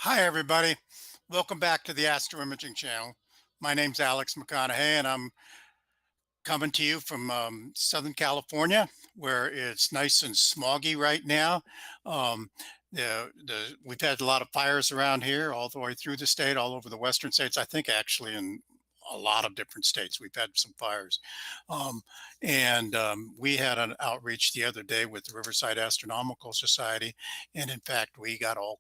Hi, everybody. Welcome back to the Astro Imaging channel. My name's Alex McConaughey, and I'm coming to you from Southern California, where it's nice and smoggy right now. Um, we've had a lot of fires around here, all the way through the state, all over the western states. I think actually in a lot of different states we've had some fires, um, and we had an outreach the other day with the Riverside Astronomical Society, and in fact we got all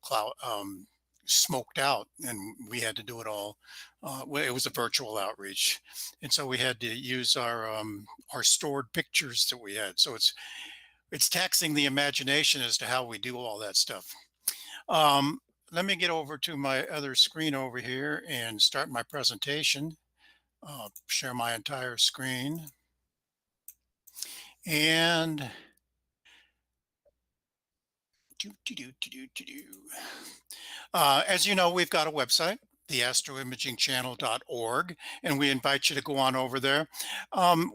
smoked out, and we had to do it all. It was a virtual outreach, and so we had to use our stored pictures that we had. So it's taxing the imagination as to how we do all that stuff. Um, Let me get over to my other screen over here and start my presentation. Share my entire screen, and as you know, we've got a website, theastroimagingchannel.org, and we invite you to go on over there.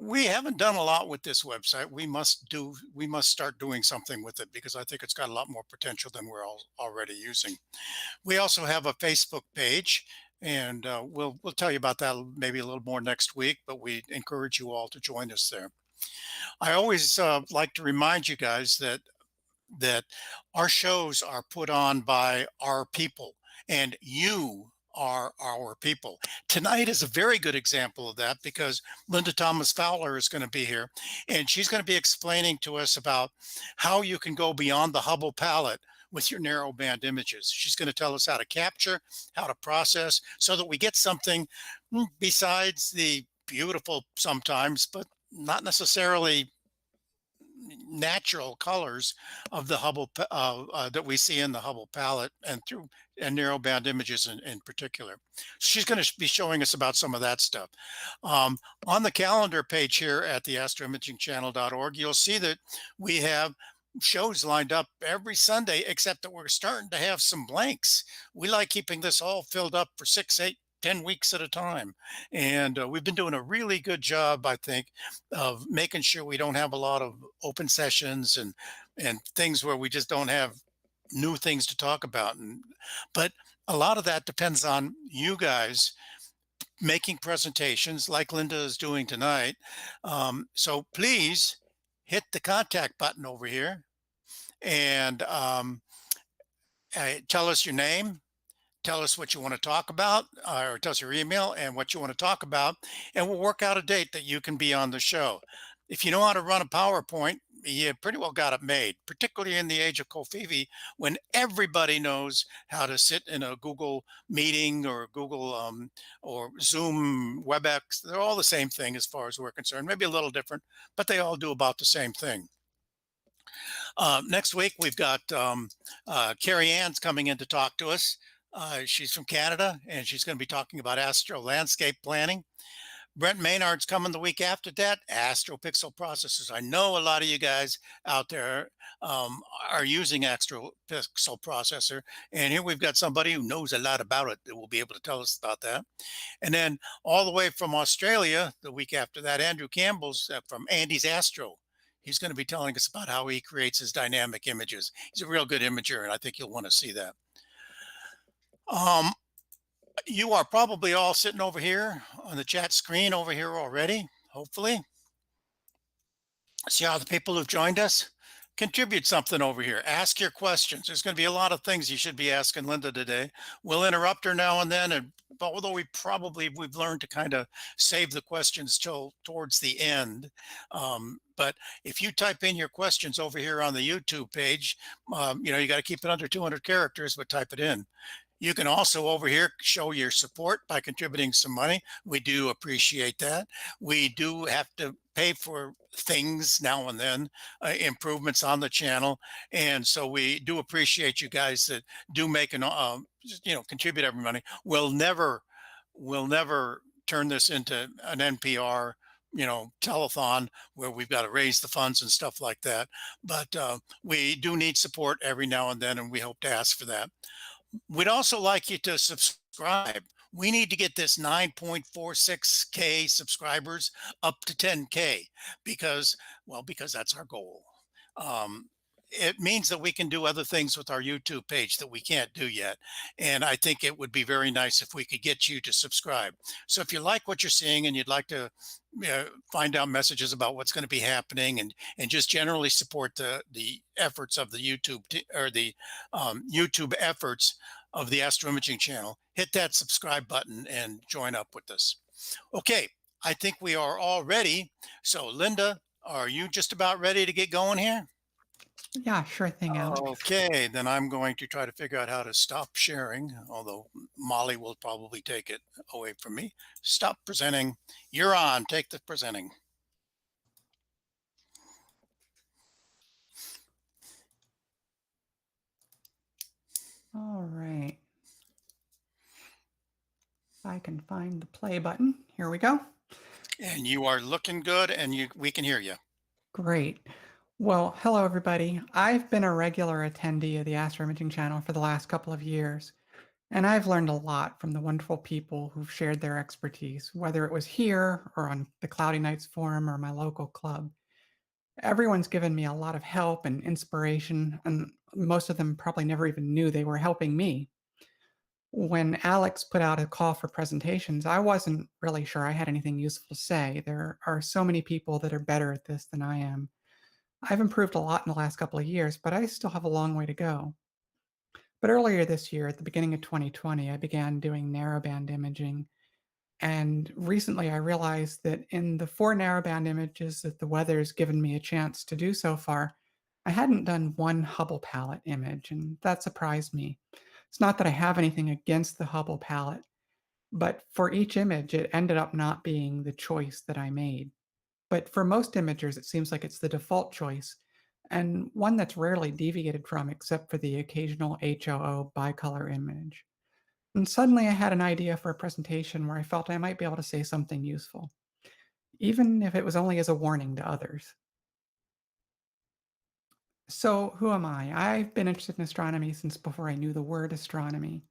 We haven't done a lot with this website. We must start doing something with it because I think it's got a lot more potential than we're already using. We also have a Facebook page, and we'll tell you about that maybe a little more next week. But we encourage you all to join us there. I always like to remind you guys that our shows are put on by our people, and you are our people. Tonight is a very good example of that because Linda Thomas-Fowler is going to be here, and she's going to be explaining to us about how you can go beyond the Hubble palette with your narrowband images. She's going to tell us how to capture, how to process, so that we get something besides the beautiful sometimes, but not necessarily natural colors of the that we see in the Hubble palette and through and narrowband images in particular. She's going to be showing us about some of that stuff. Um, on the calendar page here at the astroimagingchannel.org, you'll see that we have shows lined up every Sunday, except that we're starting to have some blanks. We like keeping this all filled up for 6, 8, 10 weeks at a time. And we've been doing a really good job, I think, of making sure we don't have a lot of open sessions and things where we just don't have new things to talk about. But a lot of that depends on you guys making presentations like Linda is doing tonight. So please hit the contact button over here and tell us your name, tell us what you want to talk about, or tell us your email and what you want to talk about, and we'll work out a date that you can be on the show. If you know how to run a PowerPoint, you pretty well got it made, particularly in the age of Kofivi, when everybody knows how to sit in a Google meeting or Google or Zoom, WebEx. They're all the same thing as far as we're concerned, maybe a little different, but they all do about the same thing. Next week, we've got Carrie Ann's coming in to talk to us. She's from Canada, and she's going to be talking about astro landscape planning. Brent Maynard's coming the week after that, astro pixel processors. I know a lot of you guys out there are using astro pixel processor, and here we've got somebody who knows a lot about it that will be able to tell us about that. And then all the way from Australia, the week after that, Andrew Campbell's from Andy's Astro. He's going to be telling us about how he creates his dynamic images. He's a real good imager, and I think you'll want to see that. Um, you are probably all sitting over here on the chat screen over here already, hopefully. See how the people who've joined us? Contribute something over here. Ask your questions. There's going to be a lot of things you should be asking Linda today. We'll interrupt her now and then, and although we've learned to kind of save the questions till towards the end. But if you type in your questions over here on the YouTube page, you got to keep it under 200 characters, but type it in. You can also over here show your support by contributing some money. We do appreciate that. We do have to pay for things now and then, improvements on the channel. And so we do appreciate you guys that do make contribute every money. We'll never turn this into an NPR telethon where we've got to raise the funds and stuff like that. But we do need support every now and then, and we hope to ask for that. We'd also like you to subscribe. We need to get this 9.46K subscribers up to 10K because that's our goal. it means that we can do other things with our YouTube page that we can't do yet. And I think it would be very nice if we could get you to subscribe. So if you like what you're seeing and you'd like to find out messages about what's going to be happening, and just generally support the efforts of the or the YouTube efforts of the Astro Imaging channel, hit that subscribe button and join up with us. Okay, I think we are all ready. So Linda, are you just about ready to get going here? Yeah, sure thing, Alex. Okay, then I'm going to try to figure out how to stop sharing, although Molly will probably take it away from me. Stop presenting. You're on. Take the presenting. All right. If I can find the play button. Here we go. And you are looking good, and we can hear you. Great. Well, hello, everybody. I've been a regular attendee of the Astro Imaging channel for the last couple of years, and I've learned a lot from the wonderful people who've shared their expertise, whether it was here or on the Cloudy Nights Forum or my local club. Everyone's given me a lot of help and inspiration, and most of them probably never even knew they were helping me. When Alex put out a call for presentations, I wasn't really sure I had anything useful to say. There are so many people that are better at this than I am. I've improved a lot in the last couple of years, but I still have a long way to go. But earlier this year, at the beginning of 2020, I began doing narrowband imaging. And recently I realized that in the 4 narrowband images that the weather's given me a chance to do so far, I hadn't done one Hubble palette image, and that surprised me. It's not that I have anything against the Hubble palette, but for each image, it ended up not being the choice that I made. But for most imagers, it seems like it's the default choice, and one that's rarely deviated from except for the occasional HOO bicolor image. And suddenly I had an idea for a presentation where I felt I might be able to say something useful, even if it was only as a warning to others. So, who am I? I've been interested in astronomy since before I knew the word astronomy.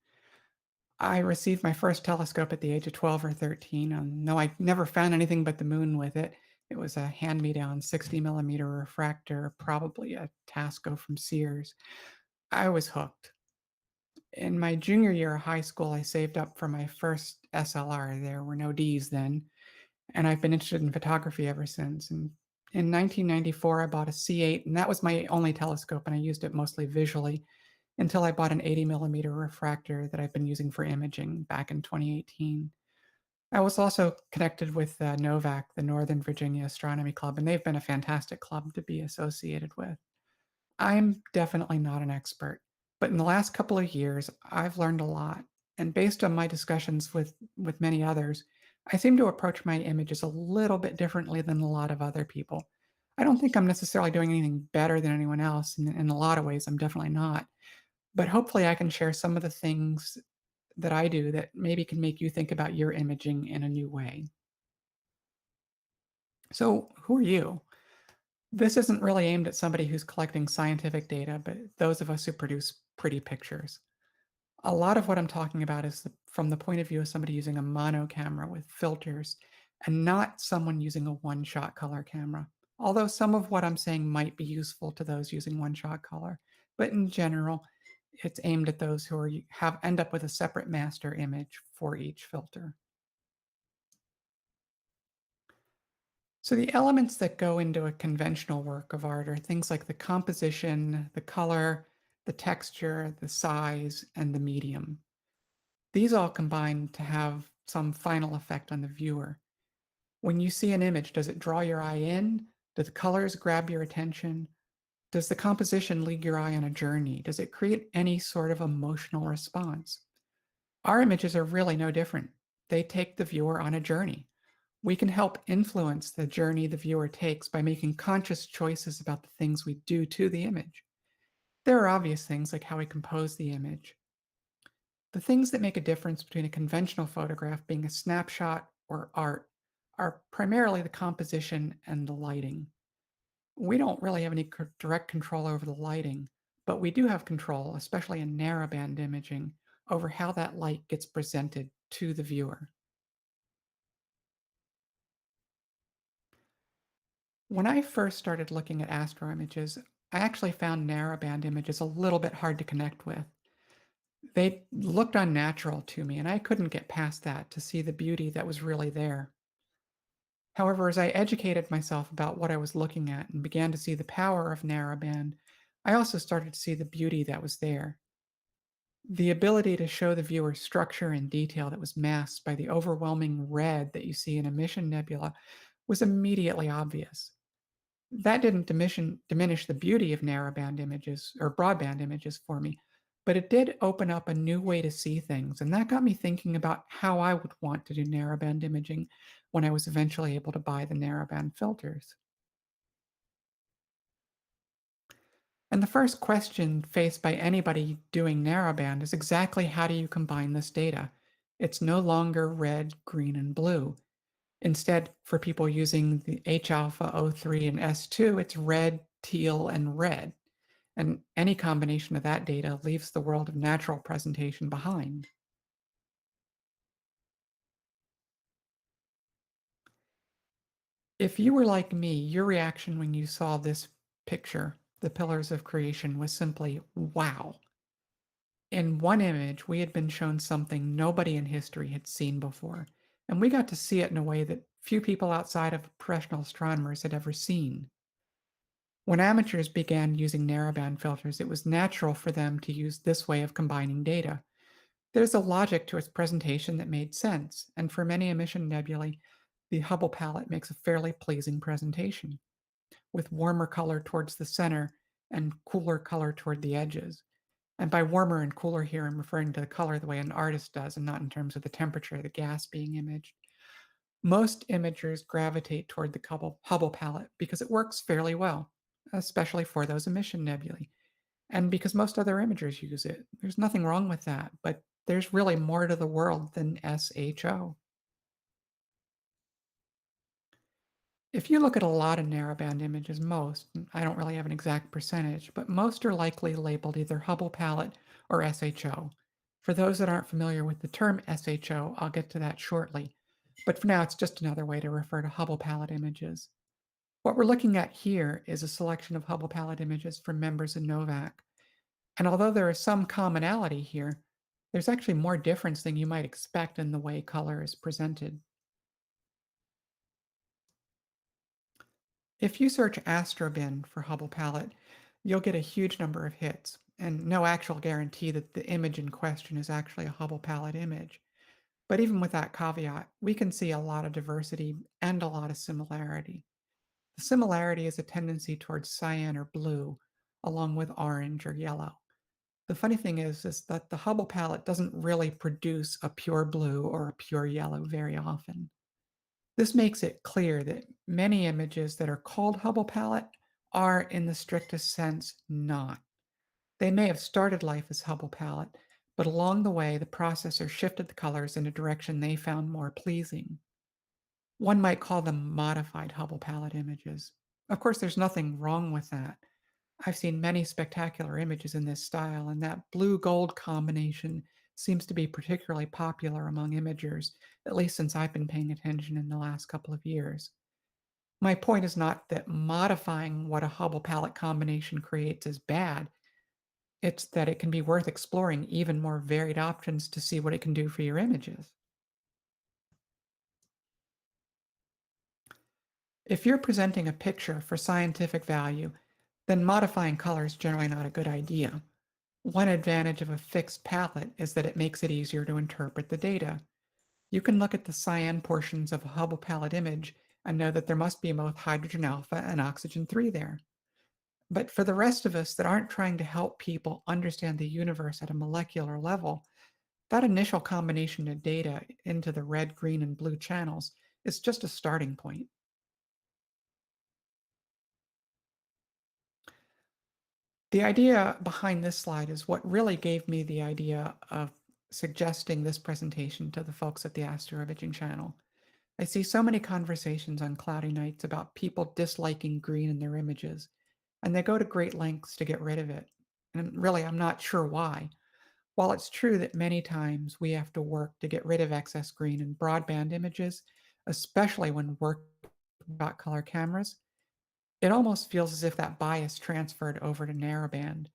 I received my first telescope at the age of 12 or 13. No, I never found anything but the moon with it. It was a hand me down 60 millimeter refractor, probably a Tasco from Sears. I was hooked. In my junior year of high school, I saved up for my first SLR. There were no Ds then, and I've been interested in photography ever since. And in 1994, I bought a C8, and that was my only telescope, and I used it mostly visually until I bought an 80 millimeter refractor that I've been using for imaging back in 2018. I was also connected with NOVAC, the Northern Virginia Astronomy Club, and they've been a fantastic club to be associated with. I'm definitely not an expert, but in the last couple of years, I've learned a lot. And based on my discussions with many others, I seem to approach my images a little bit differently than a lot of other people. I don't think I'm necessarily doing anything better than anyone else. In a lot of ways, I'm definitely not. But hopefully, I can share some of the things that I do that maybe can make you think about your imaging in a new way. So, who are you? This isn't really aimed at somebody who's collecting scientific data, but those of us who produce pretty pictures. A lot of what I'm talking about is from the point of view of somebody using a mono camera with filters and not someone using a one shot color camera. Although some of what I'm saying might be useful to those using one shot color, but in general, it's aimed at those who have end up with a separate master image for each filter. So the elements that go into a conventional work of art are things like the composition, the color, the texture, the size, and the medium. These all combine to have some final effect on the viewer. When you see an image, does it draw your eye in? Do the colors grab your attention? Does the composition lead your eye on a journey? Does it create any sort of emotional response? Our images are really no different. They take the viewer on a journey. We can help influence the journey the viewer takes by making conscious choices about the things we do to the image. There are obvious things like how we compose the image. The things that make a difference between a conventional photograph being a snapshot or art are primarily the composition and the lighting. We don't really have any direct control over the lighting, but we do have control, especially in narrowband imaging, over how that light gets presented to the viewer. When I first started looking at astro images, I actually found narrowband images a little bit hard to connect with. They looked unnatural to me, and I couldn't get past that to see the beauty that was really there. However, as I educated myself about what I was looking at and began to see the power of narrowband, I also started to see the beauty that was there. The ability to show the viewer structure and detail that was masked by the overwhelming red that you see in emission nebula was immediately obvious. That didn't diminish the beauty of narrowband images or broadband images for me, but it did open up a new way to see things, and that got me thinking about how I would want to do narrowband imaging when I was eventually able to buy the narrowband filters. And the first question faced by anybody doing narrowband is exactly how do you combine this data? It's no longer red, green, and blue. Instead, for people using the H alpha O3 and S2, it's red, teal, and red. And any combination of that data leaves the world of natural presentation behind. If you were like me, your reaction when you saw this picture, the pillars of creation, was simply wow. In one image, we had been shown something nobody in history had seen before, and we got to see it in a way that few people outside of professional astronomers had ever seen. When amateurs began using narrowband filters, it was natural for them to use this way of combining data. There's a logic to its presentation that made sense, and for many emission nebulae, the Hubble palette makes a fairly pleasing presentation, with warmer color towards the center and cooler color toward the edges. And by warmer and cooler here, I'm referring to the color the way an artist does and not in terms of the temperature of the gas being imaged. Most imagers gravitate toward the Hubble palette because it works fairly well, especially for those emission nebulae, and because most other imagers use it. There's nothing wrong with that, but there's really more to the world than SHO. If you look at a lot of narrowband images, most, and I don't really have an exact percentage, but most are likely labeled either Hubble palette or SHO. For those that aren't familiar with the term SHO, I'll get to that shortly. But for now, it's just another way to refer to Hubble palette images. What we're looking at here is a selection of Hubble palette images from members of NOVAC. And although there is some commonality here, there's actually more difference than you might expect in the way color is presented. If you search Astrobin for Hubble palette, you'll get a huge number of hits, and no actual guarantee that the image in question is actually a Hubble palette image. But even with that caveat, we can see a lot of diversity and a lot of similarity. The similarity is a tendency towards cyan or blue, along with orange or yellow. The funny thing is that the Hubble palette doesn't really produce a pure blue or a pure yellow very often. This makes it clear that many images that are called Hubble palette are, in the strictest sense, not. They may have started life as Hubble palette, but along the way, the processor shifted the colors in a direction they found more pleasing. One might call them modified Hubble palette images. Of course, there's nothing wrong with that. I've seen many spectacular images in this style, and that blue gold combination seems to be particularly popular among imagers, at least since I've been paying attention in the last couple of years. My point is not that modifying what a Hubble palette combination creates is bad, it's that it can be worth exploring even more varied options to see what it can do for your images. If you're presenting a picture for scientific value, then modifying color is generally not a good idea. One advantage of a fixed palette is that it makes it easier to interpret the data. You can look at the cyan portions of a Hubble palette image and know that there must be both hydrogen alpha and oxygen 3 there. But for the rest of us that aren't trying to help people understand the universe at a molecular level, that initial combination of data into the red, green, and blue channels is just a starting point. The idea behind this slide is what really gave me the idea of suggesting this presentation to the folks at the Astro Imaging channel. I see so many conversations on cloudy nights about people disliking green in their images, and they go to great lengths to get rid of it. And really, I'm not sure why. While it's true that many times we have to work to get rid of excess green in broadband images, especially when working with color cameras, It almost feels as if that bias transferred over to narrowband,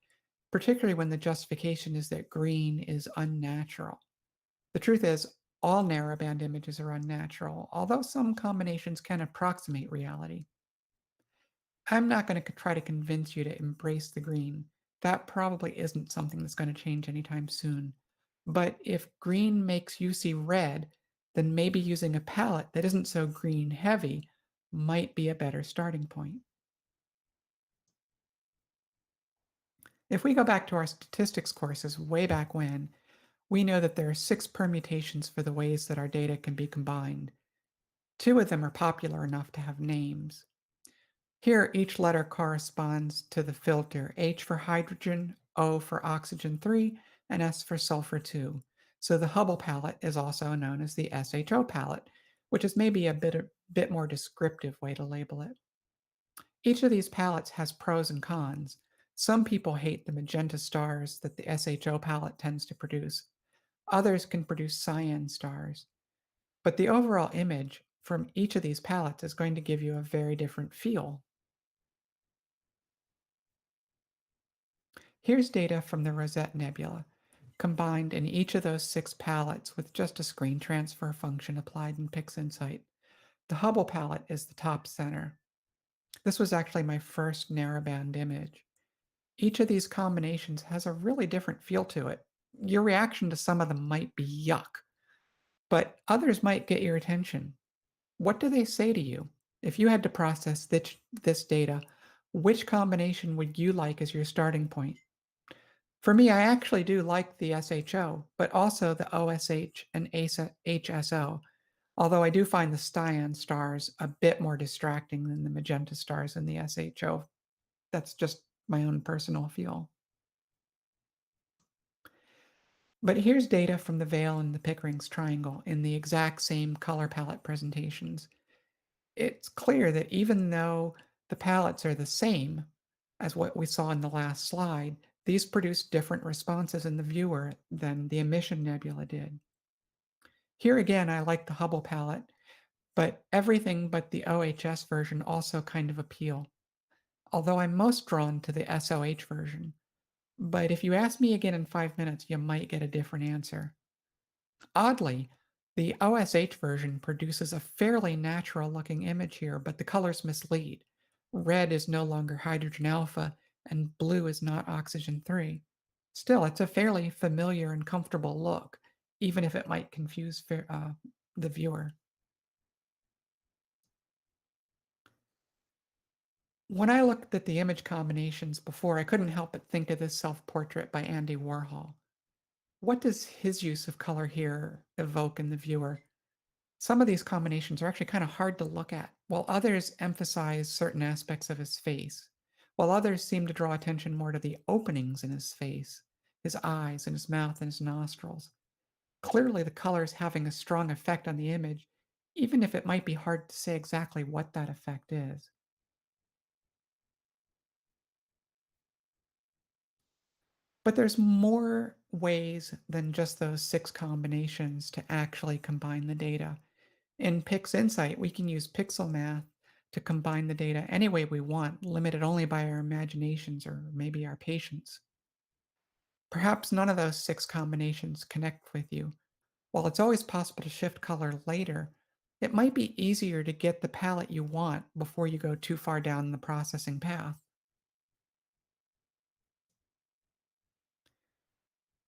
particularly when the justification is that green is unnatural. The truth is, all narrowband images are unnatural, although some combinations can approximate reality. I'm not going to try to convince you to embrace the green. That probably isn't something that's going to change anytime soon. But if green makes you see red, then maybe using a palette that isn't so green heavy might be a better starting point. If we go back to our statistics courses way back when, we know that there are 6 permutations for the ways that our data can be combined. 2 of them are popular enough to have names. Here, each letter corresponds to the filter: H for hydrogen, O for oxygen 3, and S for sulfur 2. So the Hubble palette is also known as the SHO palette, which is maybe a bit more descriptive way to label it. Each of these palettes has pros and cons. Some people hate the magenta stars that the SHO palette tends to produce. Others can produce cyan stars. But the overall image from each of these palettes is going to give you a very different feel. Here's data from the Rosette Nebula, combined in each of those 6 palettes with just a screen transfer function applied in PixInsight. The Hubble palette is the top center. This was actually my first narrowband image. Each of these combinations has a really different feel to it. Your reaction to some of them might be yuck, but others might get your attention. What do they say to you? If you had to process this data, which combination would you like as your starting point? For me, I actually do like the SHO, but also the OSH and HSO, although I do find the cyan stars a bit more distracting than the magenta stars in the SHO. That's just my own personal feel. But here's data from the Veil and the Pickering's triangle in the exact same color palette presentations. It's clear that even though the palettes are the same as what we saw in the last slide, these produce different responses in the viewer than the emission nebula did. Here again, I like the Hubble palette, but everything but the OHS version also kind of appeal, although I'm most drawn to the SOH version. But if you ask me again in 5 minutes, you might get a different answer. Oddly, the OSH version produces a fairly natural looking image here, but the colors mislead. Red is no longer hydrogen alpha, and blue is not oxygen 3. Still, it's a fairly familiar and comfortable look, even if it might confuse the viewer. When I looked at the image combinations before, I couldn't help but think of this self portrait by Andy Warhol. What does his use of color here evoke in the viewer? Some of these combinations are actually kind of hard to look at, while others emphasize certain aspects of his face, while others seem to draw attention more to the openings in his face, his eyes and his mouth and his nostrils. Clearly, the color is having a strong effect on the image, even if it might be hard to say exactly what that effect is. But there's more ways than just those 6 combinations to actually combine the data. In PixInsight, we can use pixel math to combine the data any way we want, limited only by our imaginations or maybe our patience. Perhaps none of those 6 combinations connect with you. While it's always possible to shift color later, it might be easier to get the palette you want before you go too far down the processing path.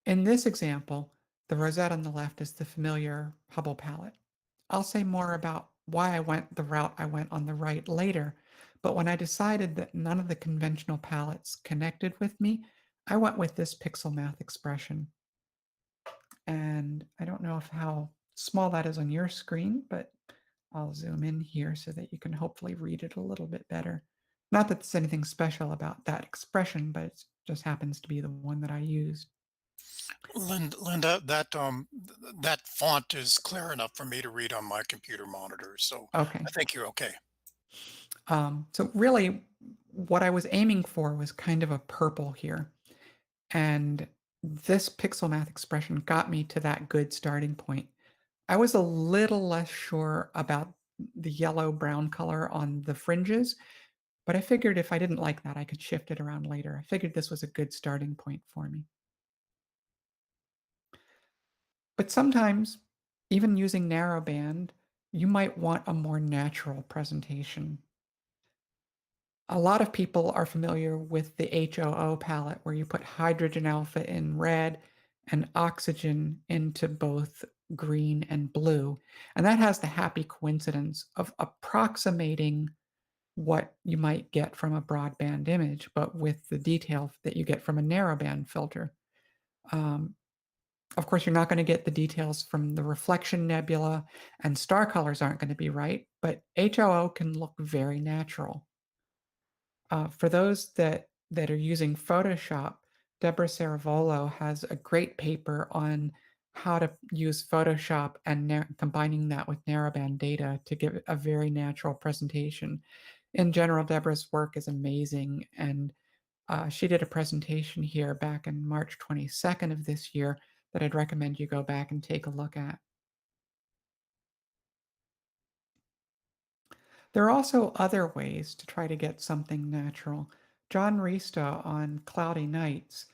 In this example, the rosette on the left is the familiar Hubble palette. I'll say more about why I went the route I went on the right later, but when I decided that none of the conventional palettes connected with me, I went with this pixel math expression. And I don't know if how small that is on your screen, but I'll zoom in here so that you can hopefully read it a little bit better. Not that there's anything special about that expression, but it just happens to be the one that I used. Linda, that font is clear enough for me to read on my computer monitor, so Okay. I think you're okay. So really, what I was aiming for was kind of a purple here. And this pixel math expression got me to that good starting point. I was a little less sure about the yellow brown color on the fringes, But I figured if I didn't like that, I could shift it around later. I figured this was a good starting point for me. But sometimes, even using narrowband, you might want a more natural presentation. A lot of people are familiar with the HOO palette, where you put hydrogen alpha in red and oxygen into both green and blue. And that has the happy coincidence of approximating what you might get from a broadband image, but with the detail that you get from a narrowband filter. Um, of course, you're not going to get the details from the reflection nebula, and star colors aren't going to be right, but HOO can look very natural. For those that are using Photoshop, Deborah Saravolo has a great paper on how to use Photoshop and combining that with narrowband data to give a very natural presentation. In general, Deborah's work is amazing, and she did a presentation here back in March 22nd of this year that I'd recommend you go back and take a look at. There are also other ways to try to get something natural. John Rista on Cloudy Nights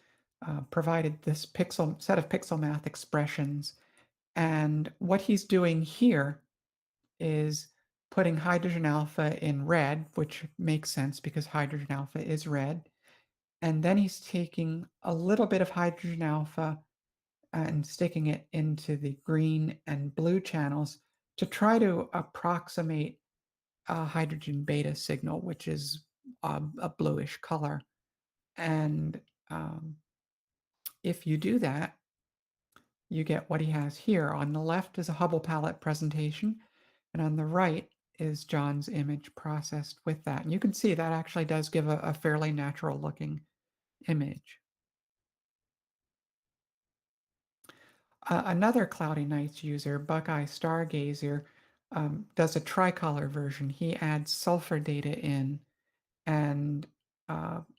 provided this pixel set of pixel math expressions, and what he's doing here is putting hydrogen alpha in red, which makes sense because hydrogen alpha is red, and then he's taking a little bit of hydrogen alpha and sticking it into the green and blue channels to try to approximate a hydrogen beta signal, which is a bluish color. And if you do that, you get what he has here. On the left is a Hubble palette presentation, and on the right is John's image processed with that. And you can see that actually does give a fairly natural looking image. Another Cloudy Nights user, Buckeye Stargazer, does a tricolor version. He adds sulfur data in, and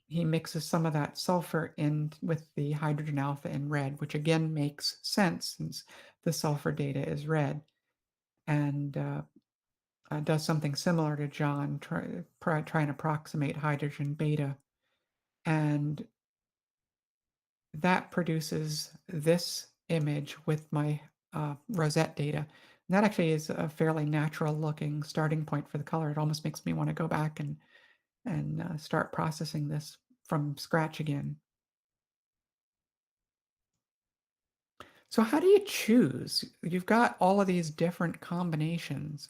he mixes some of that sulfur in with the hydrogen alpha in red, which again makes sense since the sulfur data is red, and does something similar to John, try and approximate hydrogen beta. And that produces this image with my rosette data. And that actually is a fairly natural looking starting point for the color. It almost makes me want to go back and start processing this from scratch again. So how do you choose? You've got all of these different combinations.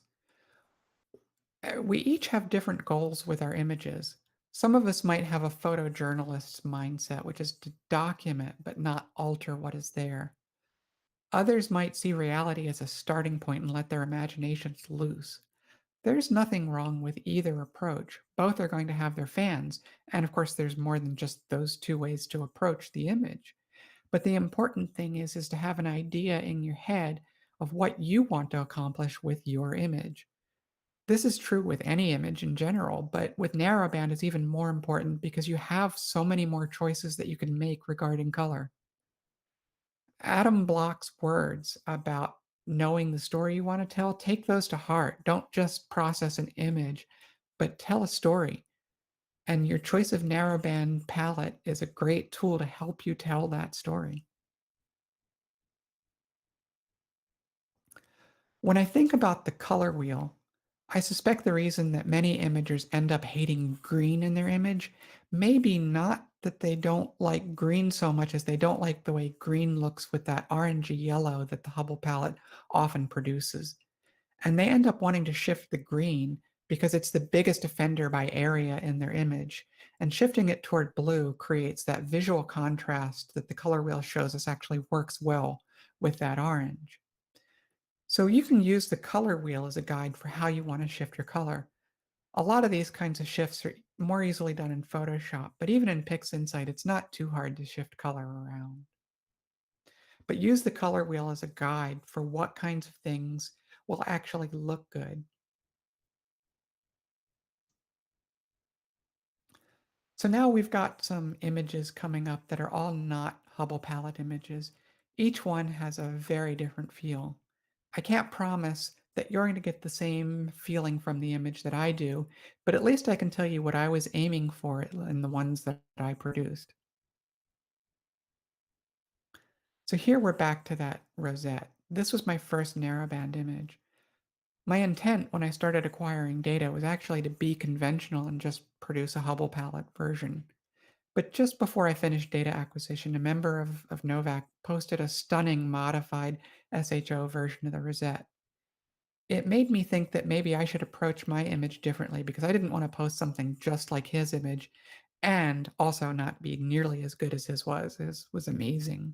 We each have different goals with our images. Some of us might have a photojournalist's mindset, which is to document but not alter what is there. Others might see reality as a starting point and let their imaginations loose. There's nothing wrong with either approach. Both are going to have their fans. And of course, there's more than just those two ways to approach the image. But the important thing is to have an idea in your head of what you want to accomplish with your image. This is true with any image in general, but with narrowband, it's even more important because you have so many more choices that you can make regarding color. Adam Block's words about knowing the story you want to tell, take those to heart. Don't just process an image, but tell a story. And your choice of narrowband palette is a great tool to help you tell that story. When I think about the color wheel, I suspect the reason that many imagers end up hating green in their image may be not that they don't like green so much as they don't like the way green looks with that orangey yellow that the Hubble palette often produces. And they end up wanting to shift the green because it's the biggest offender by area in their image. And shifting it toward blue creates that visual contrast that the color wheel shows us actually works well with that orange. So you can use the color wheel as a guide for how you want to shift your color. A lot of these kinds of shifts are more easily done in Photoshop, but even in PixInsight, it's not too hard to shift color around. But use the color wheel as a guide for what kinds of things will actually look good. So now we've got some images coming up that are all not Hubble palette images. Each one has a very different feel. I can't promise that you're going to get the same feeling from the image that I do, but at least I can tell you what I was aiming for in the ones that I produced. So here we're back to that rosette. This was my first narrowband image. My intent when I started acquiring data was actually to be conventional and just produce a Hubble palette version. But just before I finished data acquisition, a member of Novak posted a stunning modified SHO version of the rosette. It made me think that maybe I should approach my image differently because I didn't want to post something just like his image and also not be nearly as good as his was. His was amazing.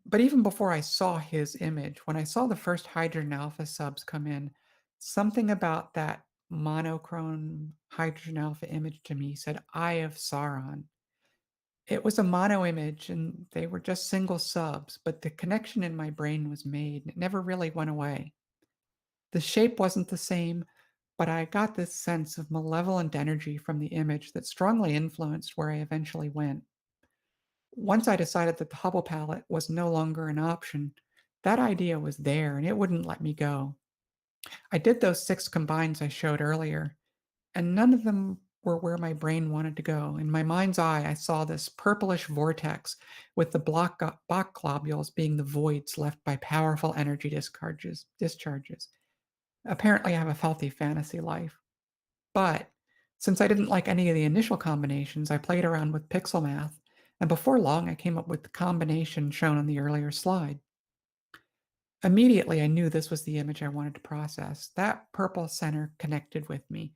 But even before I saw his image, when I saw the first hydrogen alpha subs come in, something about that monochrome hydrogen alpha image to me said Eye of Sauron. It was a mono image and they were just single subs, but the connection in my brain was made. It never really went away. The shape wasn't the same, but I got this sense of malevolent energy from the image that strongly influenced where I eventually went. Once I decided that the Hubble palette was no longer an option, that idea was there and it wouldn't let me go. I did those 6 combines I showed earlier, and none of them were where my brain wanted to go. In my mind's eye, I saw this purplish vortex with the Bach globules being the voids left by powerful energy discharges. Apparently, I have a healthy fantasy life. But since I didn't like any of the initial combinations, I played around with pixel math, and before long, I came up with the combination shown on the earlier slide. Immediately, I knew this was the image I wanted to process. That purple center connected with me.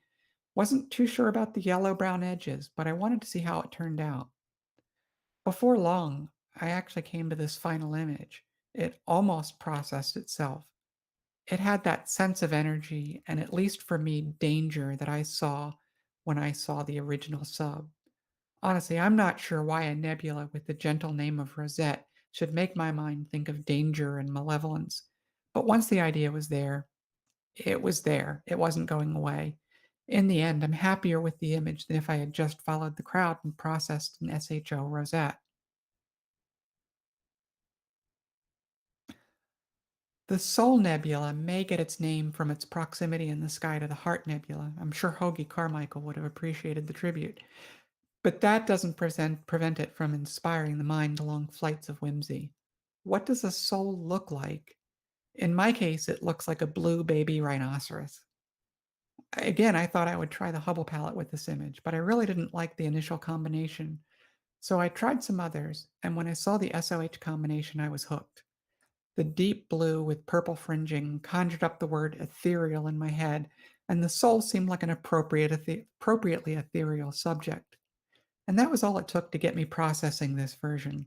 Wasn't too sure about the yellow-brown edges, but I wanted to see how it turned out. Before long, I actually came to this final image. It almost processed itself. It had that sense of energy and, at least for me, danger that I saw when I saw the original sub. Honestly, I'm not sure why a nebula with the gentle name of Rosette should make my mind think of danger and malevolence. But once the idea was there, it was there. It wasn't going away. In the end, I'm happier with the image than if I had just followed the crowd and processed an SHO Rosette. The Soul Nebula may get its name from its proximity in the sky to the Heart Nebula. I'm sure Hoagie Carmichael would have appreciated the tribute. But that doesn't prevent it from inspiring the mind along flights of whimsy. What does a soul look like? In my case, it looks like a blue baby rhinoceros. Again, I thought I would try the Hubble palette with this image, but I really didn't like the initial combination. So I tried some others, and when I saw the SOH combination, I was hooked. The deep blue with purple fringing conjured up the word ethereal in my head, and the soul seemed like an appropriately ethereal subject. And that was all it took to get me processing this version.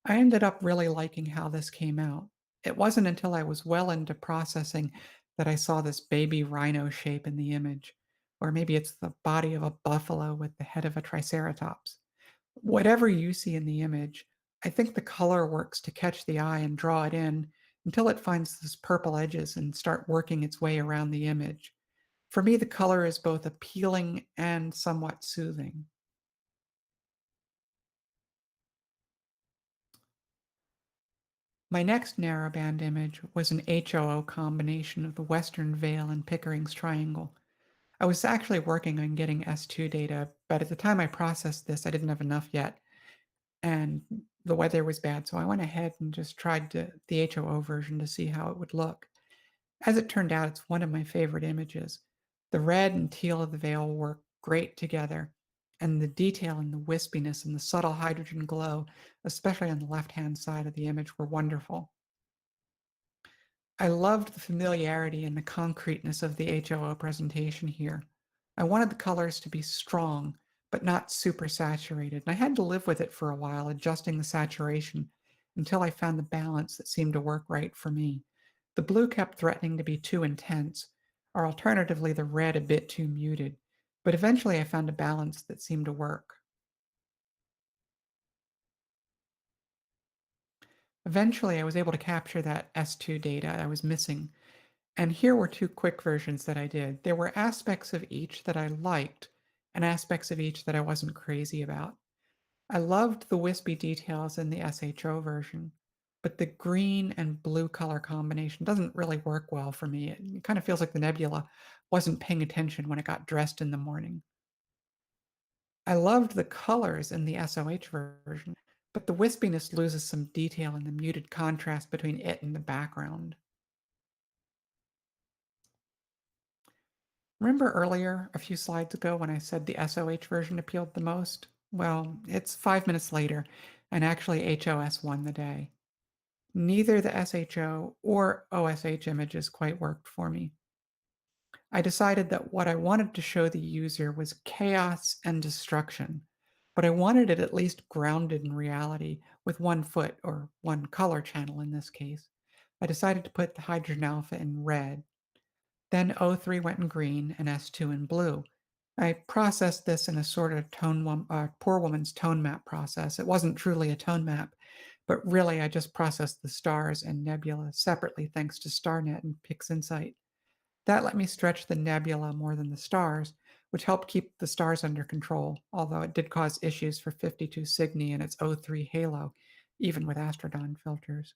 I ended up really liking how this came out. It wasn't until I was well into processing that I saw this baby rhino shape in the image. Or maybe it's the body of a buffalo with the head of a triceratops. Whatever you see in the image, I think the color works to catch the eye and draw it in until it finds those purple edges and start working its way around the image. For me, the color is both appealing and somewhat soothing. My next narrowband image was an HOO combination of the Western Veil and Pickering's Triangle. I was actually working on getting S2 data, but at the time I processed this, I didn't have enough yet, and the weather was bad, so I went ahead and just tried the HOO version to see how it would look. As it turned out, it's one of my favorite images. The red and teal of the veil work great together, and the detail and the wispiness and the subtle hydrogen glow, especially on the left-hand side of the image, were wonderful. I loved the familiarity and the concreteness of the HOO presentation here. I wanted the colors to be strong, but not super saturated, and I had to live with it for a while, adjusting the saturation until I found the balance that seemed to work right for me. The blue kept threatening to be too intense, or alternatively, the red a bit too muted, but eventually I found a balance that seemed to work. Eventually, I was able to capture that S2 data I was missing. And here were 2 quick versions that I did. There were aspects of each that I liked and aspects of each that I wasn't crazy about. I loved the wispy details in the SHO version. but the green and blue color combination doesn't really work well for me. It kind of feels like the nebula wasn't paying attention when it got dressed in the morning. I loved the colors in the SOH version, but the wispiness loses some detail in the muted contrast between it and the background. Remember earlier, a few slides ago, when I said the SOH version appealed the most? Well, it's 5 minutes later, and actually HOS won the day. Neither the SHO or OSH images quite worked for me. I decided that what I wanted to show the user was chaos and destruction, but I wanted it at least grounded in reality with one foot or one color channel in this case. I decided to put the hydrogen alpha in red. Then O3 went in green and S2 in blue. I processed this in a sort of poor woman's tone map process. It wasn't truly a tone map, but really I just processed the stars and nebula separately thanks to StarNet and PixInsight. That let me stretch the nebula more than the stars, which helped keep the stars under control, although it did cause issues for 52 Cygni and its O3 halo, even with Astrodon filters.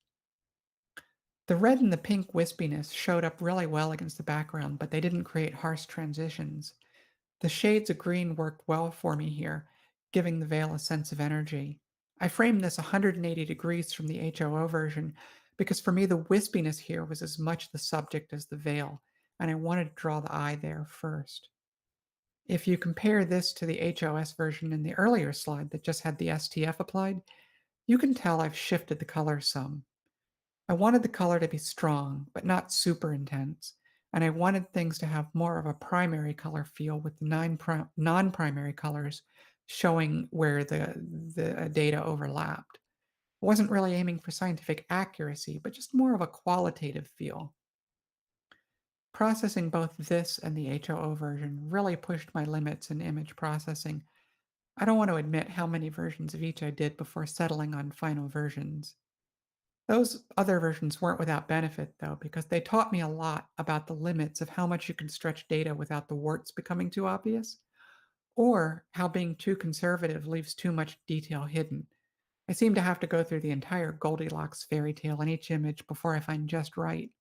The red and the pink wispiness showed up really well against the background, but they didn't create harsh transitions. The shades of green worked well for me here, giving the veil a sense of energy. I framed this 180 degrees from the HOO version because for me the wispiness here was as much the subject as the veil, and I wanted to draw the eye there first. If you compare this to the HOS version in the earlier slide that just had the STF applied, you can tell I've shifted the color some. I wanted the color to be strong, but not super intense, and I wanted things to have more of a primary color feel with the non-primary colors showing where the data overlapped. I wasn't really aiming for scientific accuracy, but just more of a qualitative feel. Processing both this and the HOO version really pushed my limits in image processing. I don't want to admit how many versions of each I did before settling on final versions. Those other versions weren't without benefit, though, because they taught me a lot about the limits of how much you can stretch data without the warts becoming too obvious, or how being too conservative leaves too much detail hidden. I seem to have to go through the entire Goldilocks fairy tale in each image before I find just right,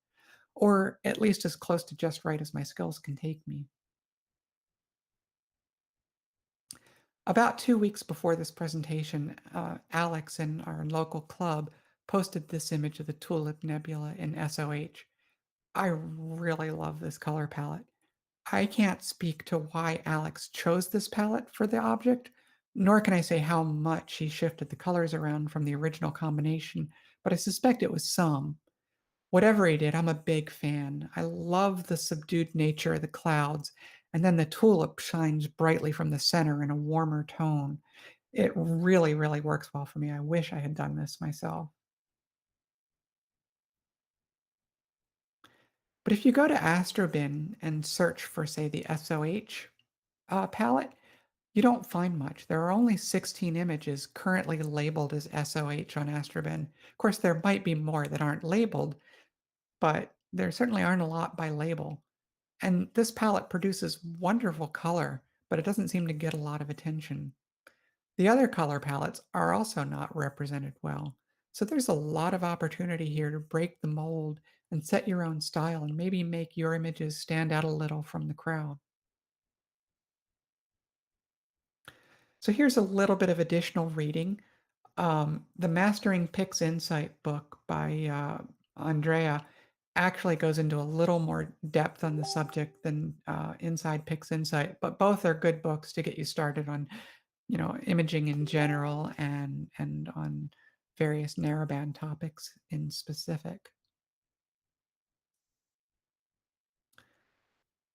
or at least as close to just right as my skills can take me. About 2 weeks before this presentation, Alex in our local club posted this image of the Tulip Nebula in SOH. I really love this color palette. I can't speak to why Alex chose this palette for the object, nor can I say how much he shifted the colors around from the original combination, but I suspect it was some. Whatever he did, I'm a big fan. I love the subdued nature of the clouds, and then the tulip shines brightly from the center in a warmer tone. It really, really works well for me. I wish I had done this myself. But if you go to Astrobin and search for, say, the SOH palette, you don't find much. There are only 16 images currently labeled as SOH on Astrobin. Of course, there might be more that aren't labeled, but there certainly aren't a lot by label. And this palette produces wonderful color, but it doesn't seem to get a lot of attention. The other color palettes are also not represented well. So there's a lot of opportunity here to break the mold and set your own style and maybe make your images stand out a little from the crowd. So here's a little bit of additional reading. The Mastering Pix Insight book by Andrea actually goes into a little more depth on the subject than Inside Pix Insight, but both are good books to get you started on, imaging in general and on various narrowband topics in specific.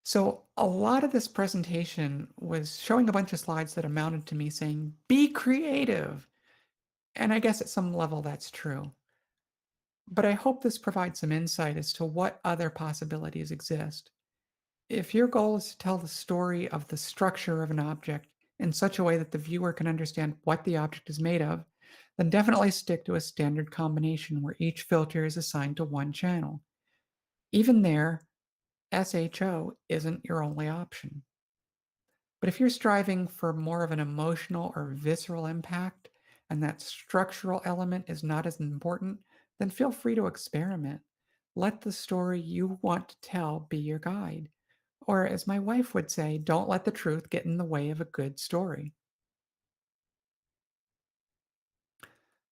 So a lot of this presentation was showing a bunch of slides that amounted to me saying, "Be creative." And I guess at some level that's true. But I hope this provides some insight as to what other possibilities exist. If your goal is to tell the story of the structure of an object in such a way that the viewer can understand what the object is made of, then definitely stick to a standard combination where each filter is assigned to one channel. Even there, SHO isn't your only option. But if you're striving for more of an emotional or visceral impact, and that structural element is not as important, then feel free to experiment. Let the story you want to tell be your guide. Or, as my wife would say, don't let the truth get in the way of a good story.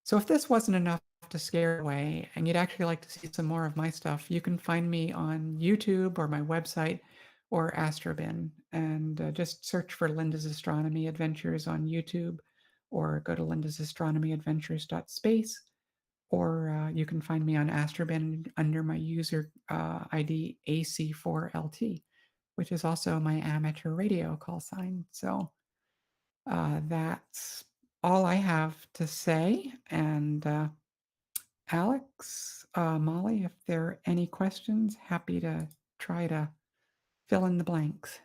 So, if this wasn't enough to scare away and you'd actually like to see some more of my stuff, you can find me on YouTube or my website or Astrobin. And just search for Linda's Astronomy Adventures on YouTube or go to lindasastronomyadventures.space. Or you can find me on Astrobin under my user ID AC4LT, which is also my amateur radio call sign. So that's all I have to say. And Alex, Molly, if there are any questions, happy to try to fill in the blanks.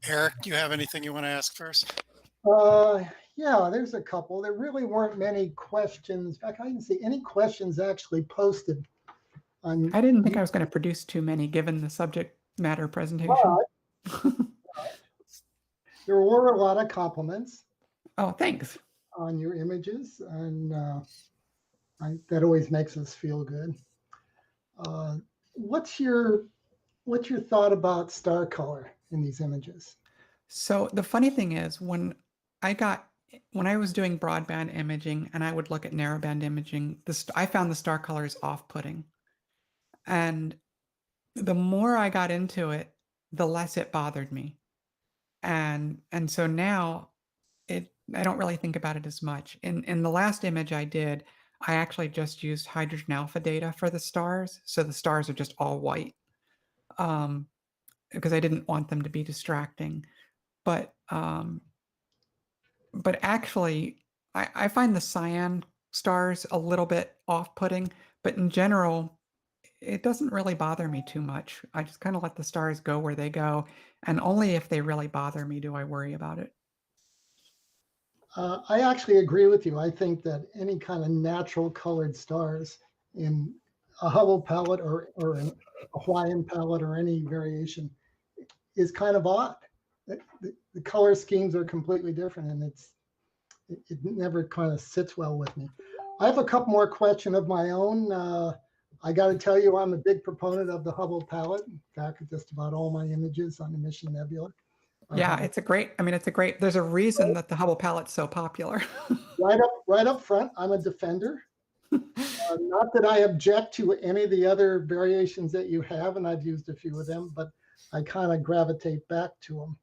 Eric, do you have anything you want to ask first? Uh, yeah, there's a couple. There really weren't many questions. In fact, I didn't see any questions actually posted on. I didn't think I was going to produce too many given the subject matter presentation. But there were a lot of compliments Oh, thanks. on your images, and that always makes us feel good. What's your thought about star color in these images? So the funny thing is, when I was doing broadband imaging and I would look at narrowband imaging, I found the star colors off-putting. And the more I got into it, the less it bothered me. And so now I don't really think about it as much. In the last image I did, I actually just used hydrogen alpha data for the stars. So the stars are just all white. Because I didn't want them to be distracting. But actually, I find the cyan stars a little bit off-putting, but in general, it doesn't really bother me too much. I just kind of let the stars go where they go, and only if they really bother me do I worry about it. I actually agree with you. I think that any kind of natural colored stars in a Hubble palette or a Hawaiian palette or any variation is kind of odd. The color schemes are completely different, and it never kind of sits well with me. I have a couple more questions of my own. I got to tell you, I'm a big proponent of the Hubble palette. In fact, just about all my images on the Mission Nebula. Yeah, it's a great, there's a reason that the Hubble palette's so popular. Right up front, I'm a defender. Not that I object to any of the other variations that you have, and I've used a few of them, but I kind of gravitate back to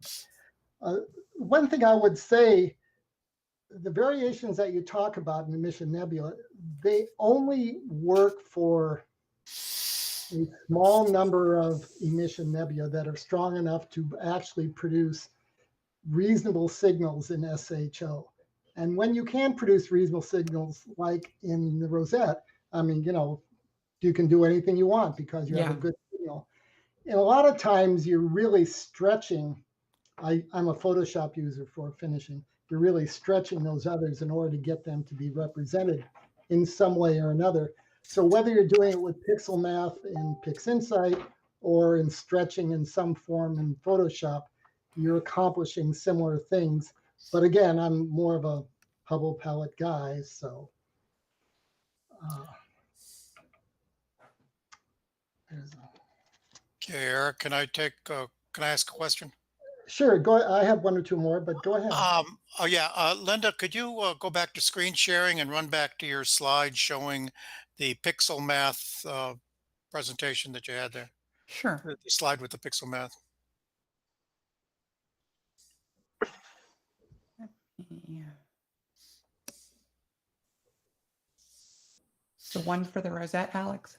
them. One thing I would say, the variations that you talk about in the Mission Nebula, they only work for a small number of emission nebula that are strong enough to actually produce reasonable signals in SHO. And when you can produce reasonable signals, like in the Rosette, I mean, you can do anything you want because you have a good signal. And a lot of times you're really stretching. I'm a Photoshop user for finishing. You're really stretching those others in order to get them to be represented in some way or another. So whether you're doing it with pixel math in PixInsight or in stretching in some form in Photoshop, you're accomplishing similar things. But again, I'm more of a Hubble palette guy, so Okay, Eric, can I ask a question? Sure, go. I have one or two more, but go ahead. Oh yeah, Linda, could you go back to screen sharing and run back to your slide showing the pixel math presentation that you had there? Sure. The slide with the pixel math. Yeah. The one for the Rosette, Alex?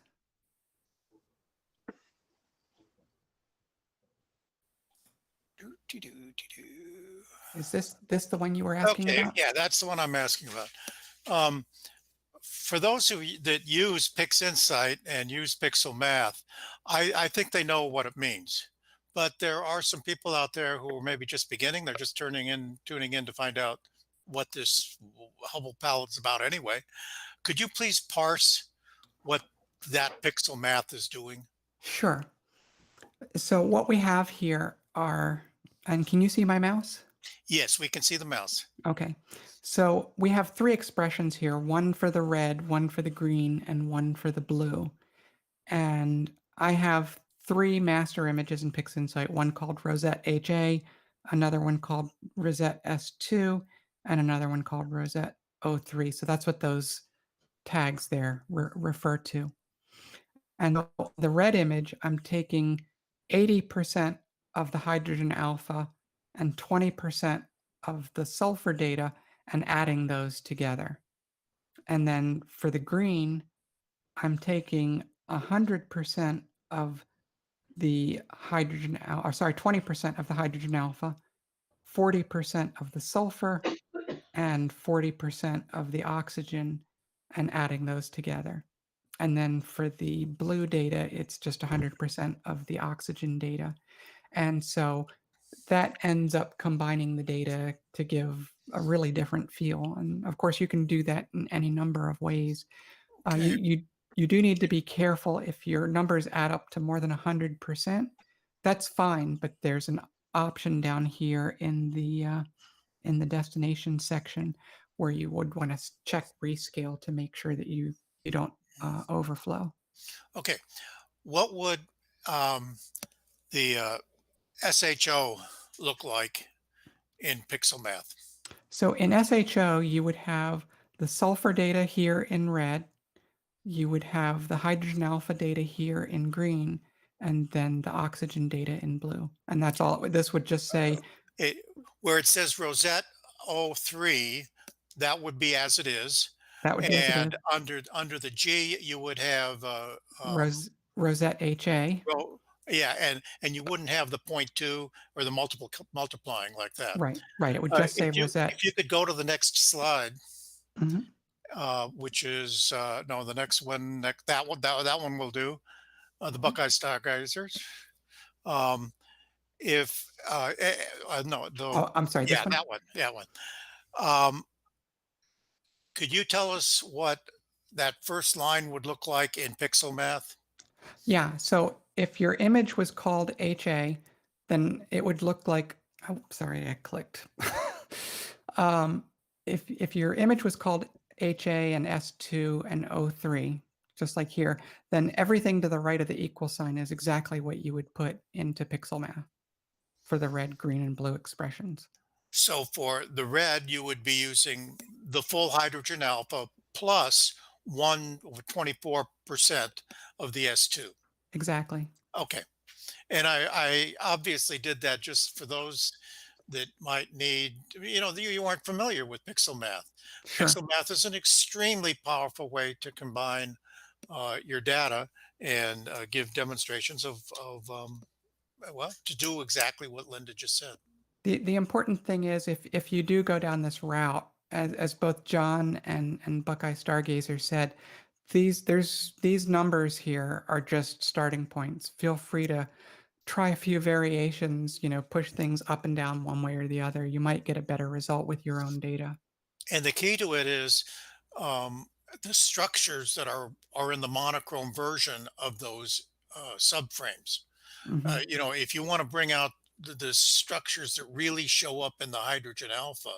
Is this the one you were asking Okay, about? yeah, that's the one I'm asking about. For those that use PixInsight and use pixel math, I think they know what it means. But there are some people out there who are maybe just beginning. They're just tuning in to find out what this Hubble palette is about anyway. Could you please parse what that pixel math is doing? Sure. So what we have here are, and can you see my mouse? Yes, we can see the mouse. Okay. So we have three expressions here, one for the red, one for the green, and one for the blue. And I have three master images in PixInsight, one called Rosette HA, another one called Rosette S2, and another one called Rosette O3. So that's what those tags there refer to. And the red image, I'm taking 80% of the hydrogen alpha and 20% of the sulfur data and adding those together. And then for the green, I'm taking 100% of the hydrogen, or sorry, 20% of the hydrogen alpha, 40% of the sulfur, and 40% of the oxygen, and adding those together. And then for the blue data, it's just 100% of the oxygen data. And so that ends up combining the data to give a really different feel. And of course, you can do that in any number of ways. Uh, you, Okay. you, you do need to be careful if your numbers add up to more than 100%. That's fine, but there's an option down here in the destination section where you would want to check rescale to make sure that you don't overflow. Okay. What would the SHO look like in pixel math? So in SHO, you would have the sulfur data here in red, you would have the hydrogen alpha data here in green, and then the oxygen data in blue. And that's all. This would just say It, where it says Rosette O3, that would be as it is. that would be as it is. And under the G, you would have Rosette HA. well, yeah, and you wouldn't have the point two or the multiplying like that. Right, right. It would just If say you Rosette. if you could go to the next slide, Mhm. which is no, the next one, that one will do. The Mhm. Buckeye Stargazers. Um, if no, the Oh, I'm sorry, this yeah, one? that one. Um, could you tell us what that first line would look like in pixel math? Yeah, so if your image was called HA, then it would look like, oh, sorry, I clicked. um, if your image was called HA and S2 and O3, just like here, then everything to the right of the equal sign is exactly what you would put into pixel math for the red, green, and blue expressions. So for the red, you would be using the full hydrogen alpha plus 124% of the S2. Exactly. Okay. And I obviously did that just for those that might need, you aren't familiar with pixel math. Sure. Pixel math is an extremely powerful way to combine your data and give demonstrations well, to do exactly what Linda just said. The important thing is if you do go down this route, as both John and Buckeye Stargazer said, these numbers here are just starting points. Feel free to try a few variations, push things up and down one way or the other. You might get a better result with your own data. And the key to it is um, the structures that are in the monochrome version of those subframes. Hmm. If you want to bring out the structures that really show up in the hydrogen alpha,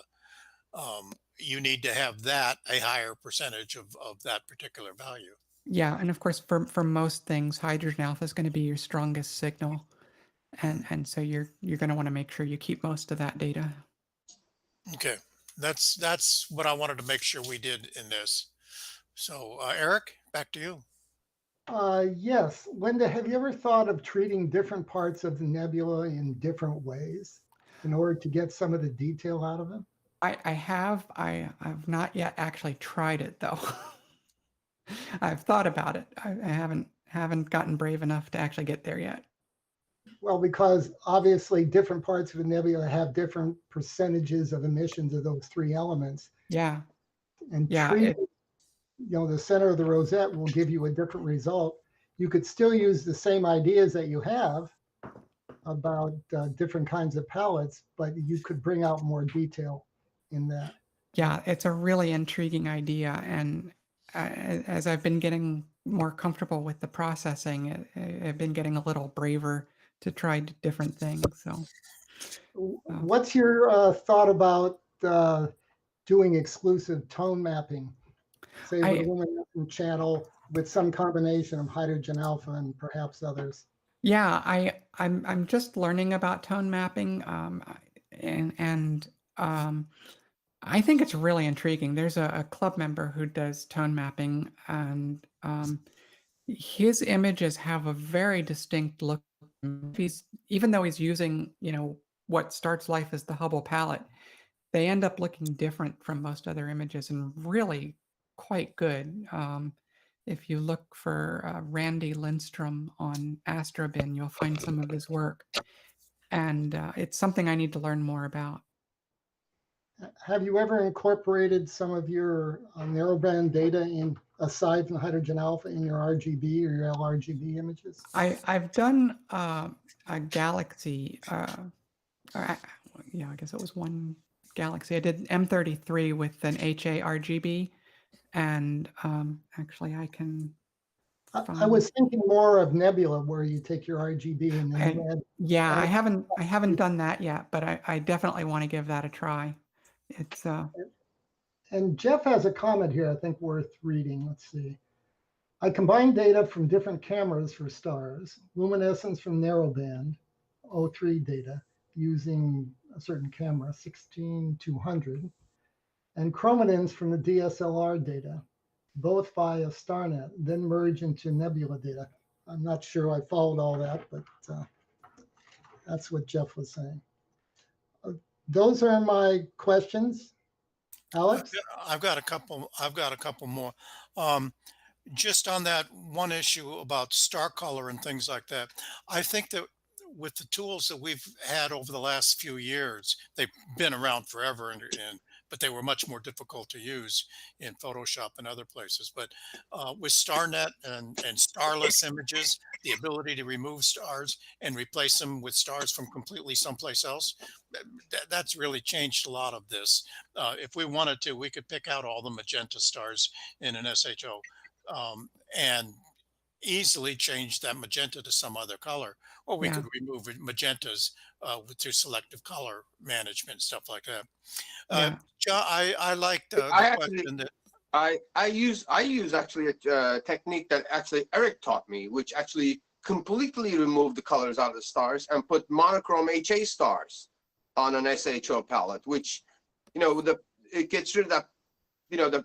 you need to have that a higher percentage of that particular value. Yeah, and of course, for most things, hydrogen alpha is going to be your strongest signal, and so you're going to want to make sure you keep most of that data. Okay, that's what I wanted to make sure we did in this. So, Eric, back to you. Yes. Linda, have you ever thought of treating different parts of the nebula in different ways in order to get some of the detail out of them? I've not yet actually tried it though. I've thought about it. I haven't gotten brave enough to actually get there yet. Well, because obviously different parts of the nebula have different percentages of emissions of those three elements. Yeah, And yeah. treating, the center of the rosette will give you a different result. You could still use the same ideas that you have about different kinds of palettes, but you could bring out more detail in that. Yeah, it's a really intriguing idea, and as I've been getting more comfortable with the processing, I've been getting a little braver to try different things. So What's your thought about doing exclusive tone mapping, say with a I luminescent channel with some combination of hydrogen alpha and perhaps others? Yeah, I'm just learning about tone mapping, and I think it's really intriguing. There's a club member who does tone mapping, and his images have a very distinct look. He's even though he's using, what starts life as the Hubble palette, they end up looking different from most other images and really quite good. If you look for Randy Lindstrom on Astrobin, you'll find some of his work, and it's something I need to learn more about. Have you ever incorporated some of your narrowband data in, aside from hydrogen alpha, in your RGB or your LRGB images? I've done a galaxy, yeah, I guess it was one galaxy. I did M33 with an HA RGB, and actually I can I was thinking more of nebula, where you take your RGB and then And you add. yeah, I haven't done that yet, but I definitely want to give that a try. It's And Jeff has a comment here I think worth reading. Let's see. I combined data from different cameras for stars, luminescence from narrowband, O3 data using a certain camera, 16200, and chromatins from the DSLR data, both via StarNet, then merge into nebula data. I'm not sure I followed all that, but that's what Jeff was saying. Those are my questions. Alex? I've got a couple. I've got a couple more. Um, just on that one issue about star color and things like that, I think that with the tools that we've had over the last few years, they've been around forever, and but they were much more difficult to use in Photoshop and other places. But with StarNet and starless images, the ability to remove stars and replace them with stars from completely someplace else, that's really changed a lot of this. If we wanted to, we could pick out all the magenta stars in an SHO and easily change that magenta to some other color, or we yeah, could remove magentas through selective color management, stuff like that. Uh, yeah, John, I like the I actually question that I use actually a technique that actually Eric taught me, which actually completely removed the colors out of the stars and put monochrome HA stars on an SHO palette, which it gets rid of that, the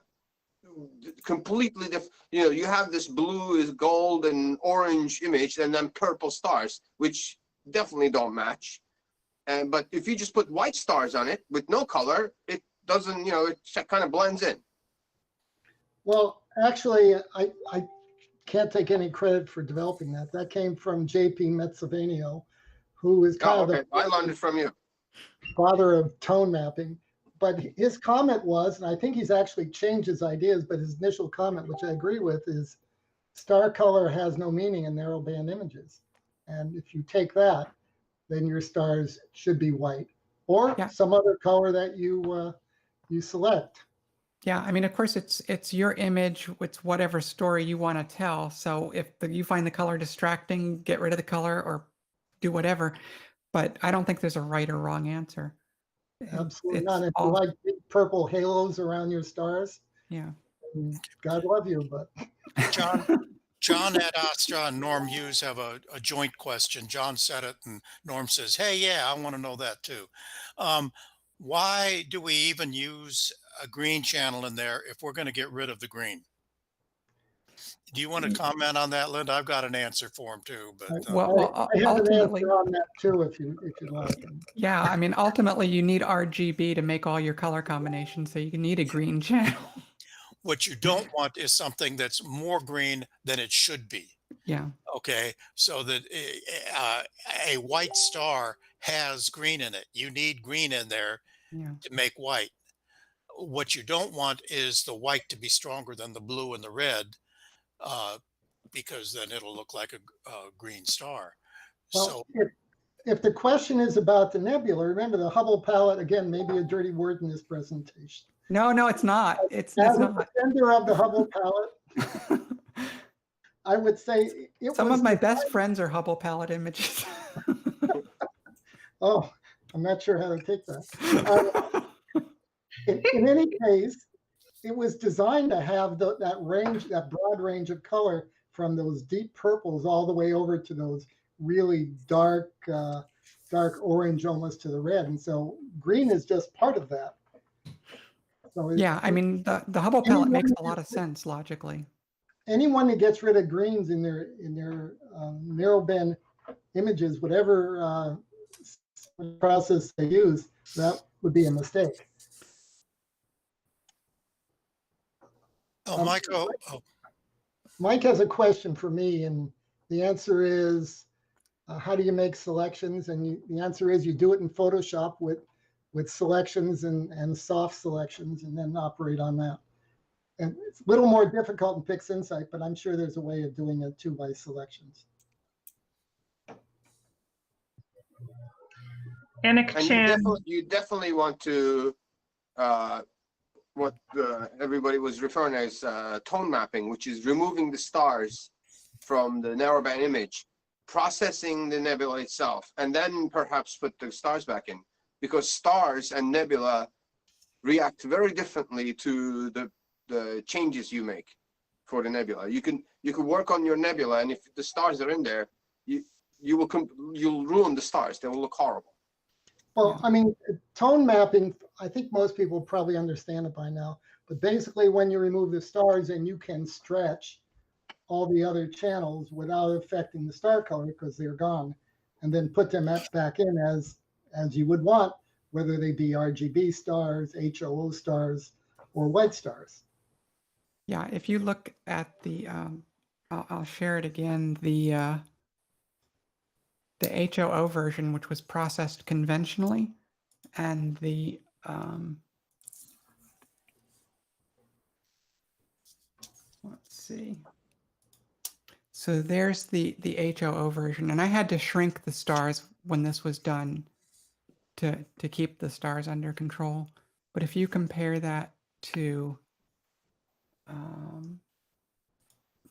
completely different, you have this blue is gold and orange image and then purple stars, which definitely don't match. But if you just put white stars on it with no color, it doesn't, it kind of blends in. Well, actually, I can't take any credit for developing that. That came from J.P. Metzavanio, who is kind of Okay. the I learned it from you. father of tone mapping. But his comment was, and I think he's actually changed his ideas, but his initial comment, which I agree with, is star color has no meaning in narrowband images. And if you take that, then your stars should be white or yeah, some other color that you select. yeah. I mean, of course, it's your image. It's whatever story you want to tell. So if you find the color distracting, get rid of the color or do whatever. But I don't think there's a right or wrong answer. Absolutely It's not. If you all like big purple halos around your stars, yeah. God love you, but John John at Astra and Norm Hughes have a joint question. John said it, and Norm says, "Hey, yeah, I want to know that too. Um, why do we even use a green channel in there if we're going to get rid of the green?" Do you want to comment on that, Linda? I've got an answer for him too, but I have an Ultimately, answer on that too, if you like. yeah. I mean, ultimately, you need RGB to make all your color combinations, so you need a green channel. what you don't want is something that's more green than it should be. Yeah, Okay, so that a white star has green in it. You need green in there yeah. to make white. What you don't want is the white to be stronger than the blue and the red, uh, because then it'll look like a green star. Well, So if the question is about the nebula, remember the Hubble palette, again, maybe a dirty word in this presentation. No, it's not. It's As a not. defender of the Hubble palette, I would say it Some was of my best friends are Hubble palette images. oh, I'm not sure how to take that. In any case, it was designed to have that range, that broad range of color from those deep purples all the way over to those really dark, dark orange almost to the red. And so green is just part of that. So Yeah, I mean, the Hubble palette makes a lot of sense logically. Anyone that gets rid of greens in their narrowband images, whatever process they use, that would be a mistake. Oh, Michael. Mike has a question for me, and the answer is, how do you make selections? And the answer is you do it in Photoshop with selections and soft selections, and then operate on that. And it's a little more difficult in PixInsight, but I'm sure there's a way of doing it too by selections. And you definitely want to what everybody was referring as tone mapping, which is removing the stars from the narrowband image, processing the nebula itself, and then perhaps put the stars back in, because stars and nebula react very differently to the changes you make for the nebula. You can work on your nebula, and if the stars are in there, you'll ruin the stars. They will look horrible. Well, I mean, tone mapping, I think most people probably understand it by now, but basically when you remove the stars, and you can stretch all the other channels without affecting the star color because they're gone, and then put them back in as you would want, whether they be RGB stars, HOO stars, or white stars. Yeah, if you look at the, I'll share it again, the HOO version, which was processed conventionally, and the let's see. So there's the HOO version, and I had to shrink the stars when this was done to keep the stars under control. But if you compare that to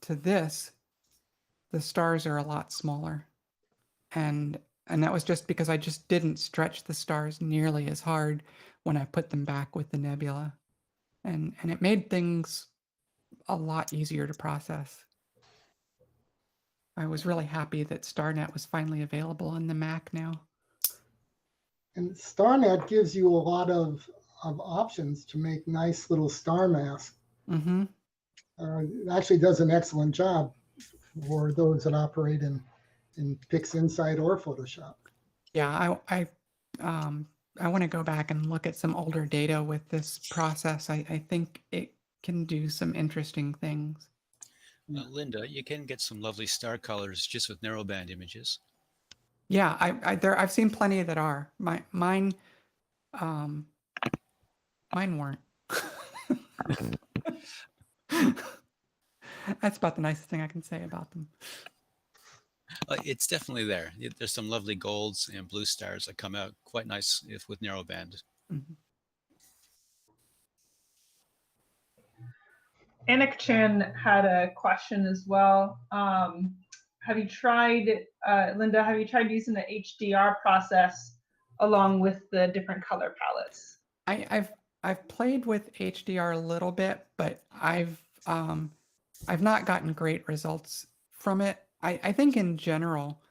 this, the stars are a lot smaller. And that was just because I just didn't stretch the stars nearly as hard when I put them back with the nebula. And it made things a lot easier to process. I was really happy that StarNet was finally available on the Mac now. And StarNet gives you a lot of options to make nice little star masks. Mm-hmm. It actually does an excellent job for those that operate in PixInsight or Photoshop. Yeah, I want to go back and look at some older data with this process. I think it can do some interesting things. Linda, you can get some lovely star colors just with narrowband images. Yeah, I've seen plenty that are. Mine weren't. That's about the nicest thing I can say about them. It's definitely there. There's some lovely golds and blue stars that come out quite nice with narrowband. Mm-hmm. Anik Chan had a question as well. Have you tried, Linda, have you tried using the HDR process along with the different color palettes? I've played with HDR a little bit, but I've not gotten great results from it. I think in general,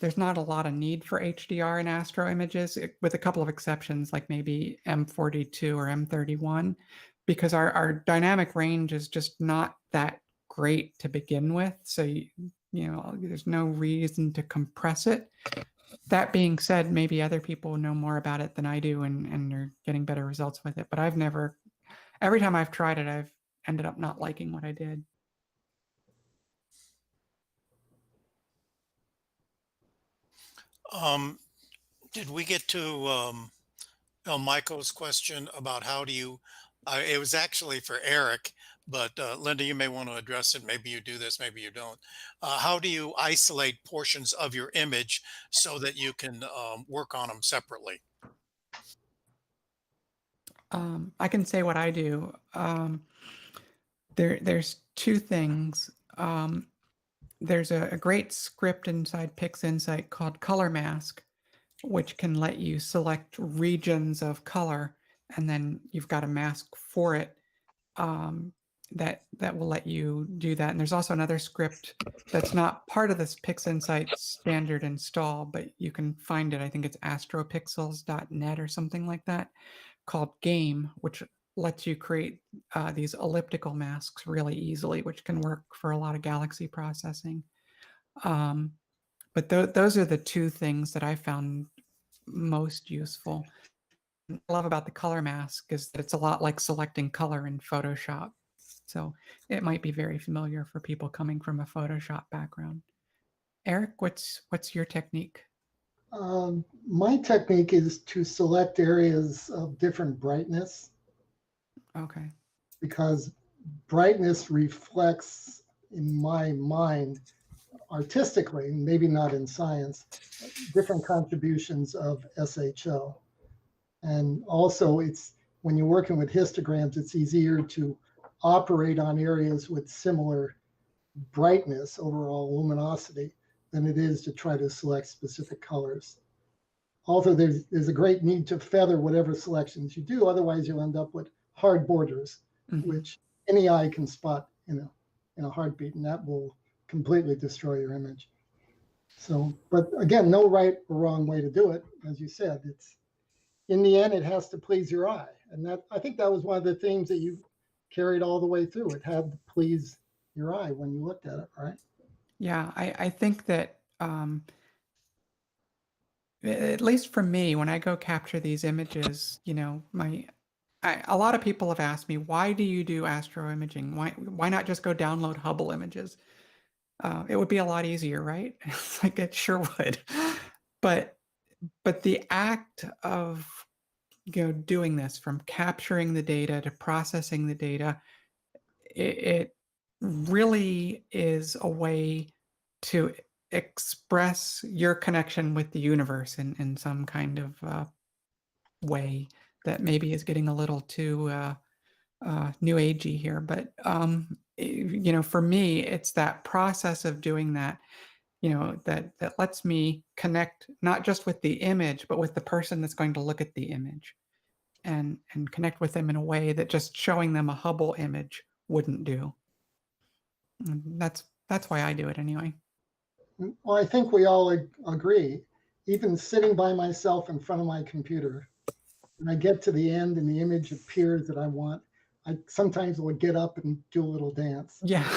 there's not a lot of need for HDR in astro images, with a couple of exceptions, like maybe M42 or M31, because our dynamic range is just not that great to begin with. So, you know, there's no reason to compress it. That being said, maybe other people know more about it than I do and are getting better results with it. But I've never, every time I've tried it, I've ended up not liking what I did. Did we get to Michael's question about how do you, it was actually for Eric, but Linda, you may want to address it. Maybe you do this, maybe you don't. How do you isolate portions of your image so that you can work on them separately? I can say what I do. There's two things. There's a great script inside PixInsight called Color Mask which can let you select regions of color, and then you've got a mask for it that will let you do that. And there's also another script that's not part of this PixInsight standard install, but you can find it. I think it's astropixels.net or something like that, called Game, which lets you create these elliptical masks really easily, which can work for a lot of galaxy processing. But those are the two things that I found most useful. What I love about the color mask is that it's a lot like selecting color in Photoshop. So it might be very familiar for people coming from a Photoshop background. Eric, what's your technique? My technique is to select areas of different brightness, Okay. because brightness reflects, in my mind, artistically, maybe not in science, different contributions of SHO. And also, it's when you're working with histograms, it's easier to operate on areas with similar brightness, overall luminosity, than it is to try to select specific colors. Also, there's a great need to feather whatever selections you do, otherwise you'll end up with hard borders, which any eye can spot in a heartbeat, and that will completely destroy your image. So, but again, no right or wrong way to do it. As you said, it's in the end, it has to please your eye. And that, I think that was one of the themes that you carried all the way through. It had to please your eye when you looked at it, right? Yeah, I think that at least for me, when I go capture these images, you know, a lot of people have asked me, why do you do astro imaging? Why not just go download Hubble images? It would be a lot easier, right? It's like it sure would. But the act of doing this, from capturing the data to processing the data, it really is a way to express your connection with the universe in some kind of way that maybe is getting a little too new agey here. But you know, for me, it's that process of doing that, you know, that lets me connect not just with the image, but with the person that's going to look at the image, and connect with them in a way that just showing them a Hubble image wouldn't do. And that's why I do it anyway. Well, I think we all agree. Even sitting by myself in front of my computer, when I get to the end and the image appears that I want, I sometimes will get up and do a little dance. Yeah.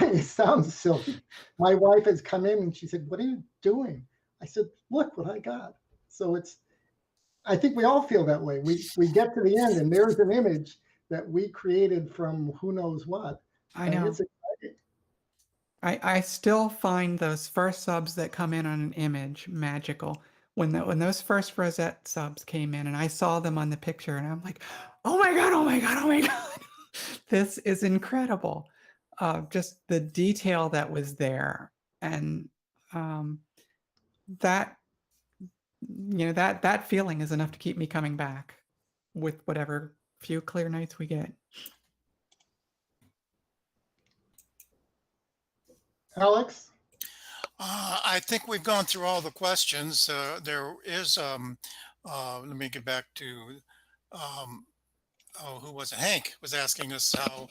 It sounds silly. My wife has come in and she said, "What are you doing?" I said, "Look what I got." So I think we all feel that way. We get to the end and there's an image that we created from who knows what. I know. It's exciting. I still find those first subs that come in on an image magical. When those first Rosette subs came in and I saw them on the picture, and I'm like, oh my God, oh my God, oh my God. This is incredible. Just the detail that was there. And that, you know, that feeling is enough to keep me coming back with whatever few clear nights we get. Alex? I think we've gone through all the questions. There is, let me get back to, oh, who was it? Hank was asking us how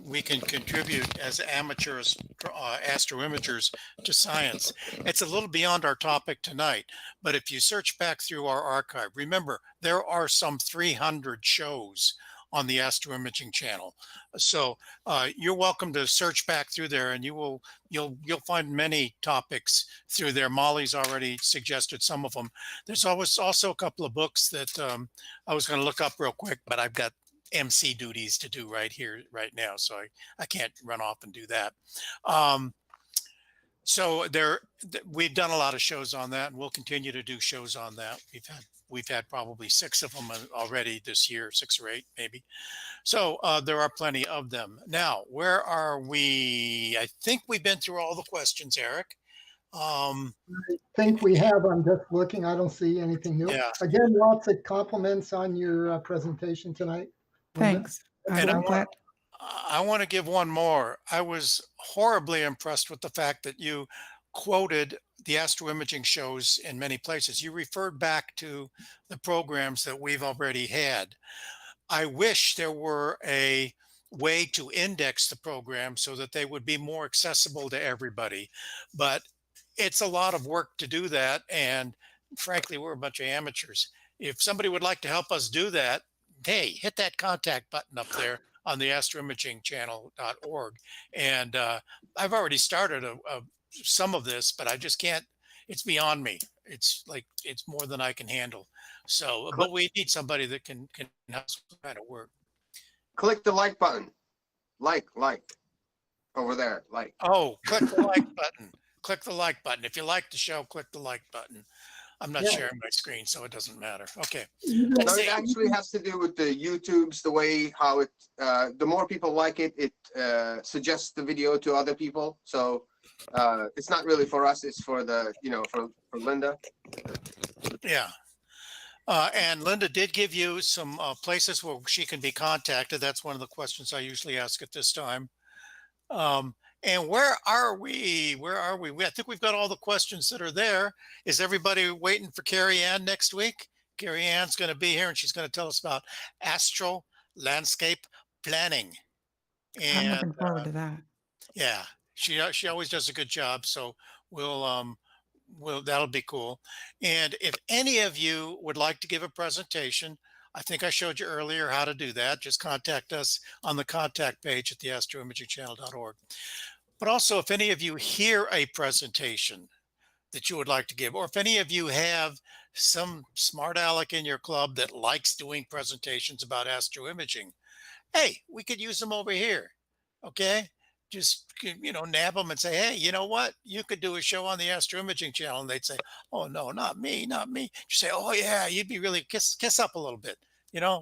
we can contribute as amateur astroimagers to science. It's a little beyond our topic tonight, but if you search back through our archive, remember there are some 300 shows on the astroimaging channel. So you're welcome to search back through there, and you'll find many topics through there. Molly's already suggested some of them. There's always also a couple of books that I was going to look up real quick, but I've got MC duties to do right here, right now, so I can't run off and do that. So we've done a lot of shows on that, and we'll continue to do shows on that. We've had probably 6 of them already this year, 6 or 8 maybe. So there are plenty of them. Now, where are we? I think we've been through all the questions, Eric. I think we have. I'm just looking. I don't see anything new. Yeah. Again, lots of compliments on your presentation tonight. Thanks. And I'm glad. I want to give one more. I was horribly impressed with the fact that you quoted the astroimaging shows in many places. You referred back to the programs that we've already had. I wish there were a way to index the program so that they would be more accessible to everybody. But it's a lot of work to do that. And frankly, we're a bunch of amateurs. If somebody would like to help us do that, hey, hit that contact button up there on the astroimagingchannel.org. And I've already started some of this, but I just can't, it's beyond me. It's like, it's more than I can handle. So, Click, but we need somebody that can help us with that work. click the like button. Like over there. Like. Oh, click the like button. Click the like button. If you like the show, click the like button. I'm not Yeah. sharing my screen, so it doesn't matter. Okay. You Let's No, see. it actually has to do with the YouTubes, the way how it, the more people like it, it suggests the video to other people. So it's not really for us, it's for the, for Linda. Yeah. And Linda did give you some places where she can be contacted. That's one of the questions I usually ask at this time. And where are we? Where are we? I think we've got all the questions that are there. Is everybody waiting for Carrie Ann next week? Carrie Ann's going to be here and she's going to tell us about astro landscape planning. I'm And looking forward to that. yeah, she always does a good job. So we'll that'll be cool. And if any of you would like to give a presentation, I think I showed you earlier how to do that. Just contact us on the contact page at the astroimagingchannel.org. But also, if any of you hear a presentation that you would like to give, or if any of you have some smart aleck in your club that likes doing presentations about astroimaging, hey, we could use them over here. Okay. Just, nab them and say, hey, you know what? You could do a show on the astroimaging channel. And they'd say, oh, no, not me, not me. You say, oh, yeah, you'd be really kiss up a little bit.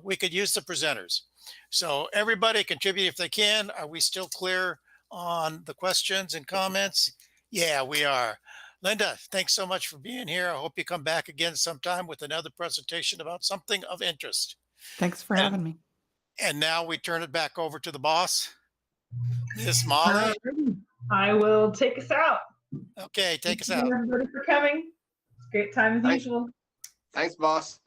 We could use the presenters. So everybody contribute if they can. Are we still clear on the questions and comments? Yeah, we are. Linda, thanks so much for being here. I hope you come back again sometime with another presentation about something of interest. Thanks for having me. And now we turn it back over to the boss, Miss Molly. I will take us out. Okay, take us Thank out. you, everybody, for coming. It's a great time as Thanks. usual. Thanks, boss.